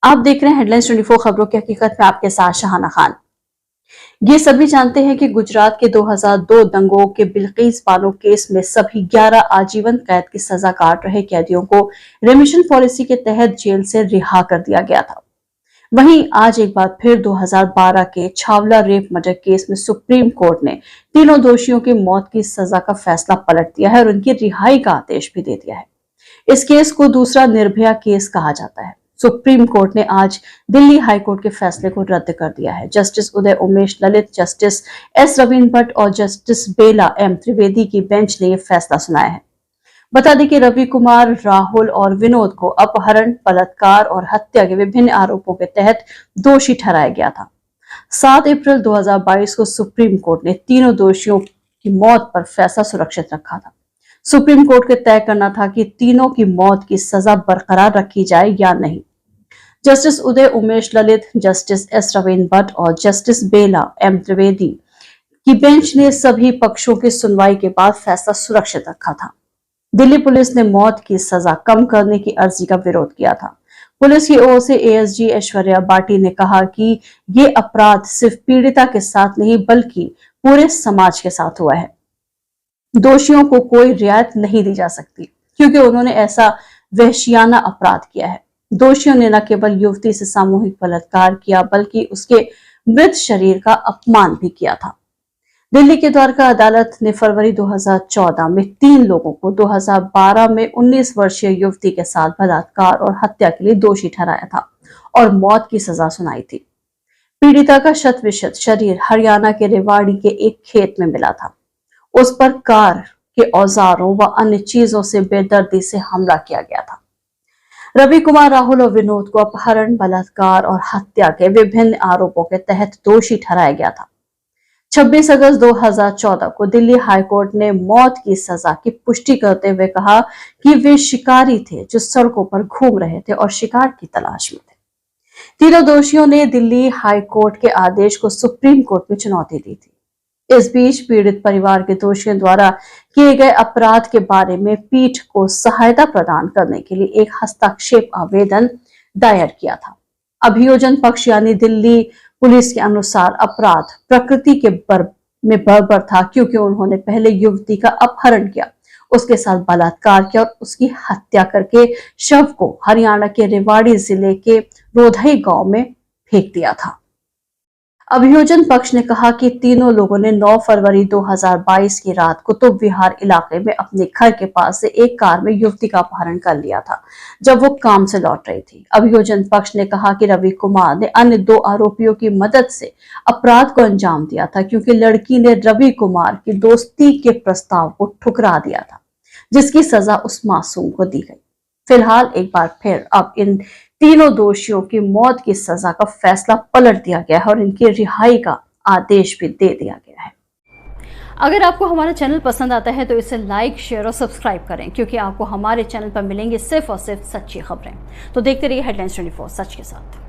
आप देख रहे हैं हेडलाइंस 24 खबरों की हकीकत में आपके साथ शहाना खान। ये सभी जानते हैं कि गुजरात के 2002 दंगों के बिल्किस बानो केस में सभी 11 आजीवन कैद की सजा काट रहे कैदियों को रेमिशन पॉलिसी के तहत जेल से रिहा कर दिया गया था। वहीं आज एक बार फिर 2012 के छावला रेप मर्डर केस में सुप्रीम कोर्ट ने तीनों दोषियों की मौत की सजा का फैसला पलट दिया है और उनकी रिहाई का आदेश भी दे दिया है। इस केस को दूसरा निर्भया केस कहा जाता है। सुप्रीम कोर्ट ने आज दिल्ली हाईकोर्ट के फैसले को रद्द कर दिया है। Justice Uday Umesh Lalit, justice S Ravindra Bhatt और जस्टिस बेला एम त्रिवेदी की बेंच ने यह फैसला सुनाया है। बता दें कि रवि कुमार, राहुल और विनोद को अपहरण, बलात्कार और हत्या के विभिन्न आरोपों के तहत दोषी ठहराया गया था। 7 अप्रैल 2022 को सुप्रीम कोर्ट ने तीनों दोषियों की मौत पर फैसला सुरक्षित रखा था। सुप्रीम कोर्ट को तय करना था कि तीनों की मौत की सजा बरकरार रखी जाए या नहीं। Justice Uday Umesh Lalit, justice S Ravindra Bhatt और जस्टिस बेला एम त्रिवेदी की बेंच ने सभी पक्षों की सुनवाई के बाद फैसला सुरक्षित रखा था। दिल्ली पुलिस ने मौत की सजा कम करने की अर्जी का विरोध किया था। पुलिस की ओर से एएसजी ऐश्वर्या बाटी ने कहा कि ये अपराध सिर्फ पीड़िता के साथ नहीं बल्कि पूरे समाज के साथ हुआ है। दोषियों को कोई रियायत नहीं दी जा सकती क्योंकि उन्होंने ऐसा वहशियाना अपराध किया है। दोषियों ने न केवल युवती से सामूहिक बलात्कार किया बल्कि उसके मृत शरीर का अपमान भी किया था। दिल्ली की द्वारका अदालत ने फरवरी 2014 में 3 लोगों को 2012 में 19 वर्षीय युवती के साथ बलात्कार और हत्या के लिए दोषी ठहराया था और मौत की सजा सुनाई थी। पीड़िता का शत-विशत शरीर हरियाणा के रेवाड़ी के एक खेत में मिला था। उस पर कार के औजारों व अन्य चीजों से बेदर्दी से हमला किया गया था। रवि कुमार, राहुल और विनोद को अपहरण, बलात्कार और हत्या के विभिन्न आरोपों के तहत दोषी ठहराया गया था। 26 अगस्त 2014 को दिल्ली हाईकोर्ट ने मौत की सजा की पुष्टि करते हुए कहा कि वे शिकारी थे जो सड़कों पर घूम रहे थे और शिकार की तलाश में थे। तीनों दोषियों ने दिल्ली हाईकोर्ट के आदेश को सुप्रीम कोर्ट में चुनौती दी थी। इस बीच पीड़ित परिवार के दोषियों द्वारा किए गए अपराध के बारे में पीठ को सहायता प्रदान करने के लिए एक हस्तक्षेप आवेदन दायर किया था। अभियोजन पक्ष यानी दिल्ली पुलिस के अनुसार अपराध प्रकृति के में बर्बर था क्योंकि उन्होंने पहले युवती का अपहरण किया, उसके साथ बलात्कार किया और उसकी हत्या करके शव को हरियाणा के रेवाड़ी जिले के रोधई गांव में फेंक दिया था। अभियोजन पक्ष ने कहा कि तीनों लोगों ने 9 फरवरी 2022 की रात कुतुब विहार इलाके में अपने घर के पास से एक कार में युवती का अपहरण कर लिया था जब वो काम से लौट रही थी। अभियोजन पक्ष ने कहा कि रवि कुमार ने अन्य 2 आरोपियों की मदद से अपराध को अंजाम दिया था क्योंकि लड़की ने रवि कुमार की दोस्ती के प्रस्ताव को ठुकरा दिया था, जिसकी सजा उस मासूम को दी गई। फिलहाल एक बार फिर अब इन तीनों दोषियों की मौत की सजा का फैसला पलट दिया गया है और इनकी रिहाई का आदेश भी दे दिया गया है। अगर आपको हमारा चैनल पसंद आता है तो इसे लाइक, शेयर और सब्सक्राइब करें क्योंकि आपको हमारे चैनल पर मिलेंगे सिर्फ और सिर्फ सच्ची खबरें। तो देखते रहिए हेडलाइंस 24 सच के साथ।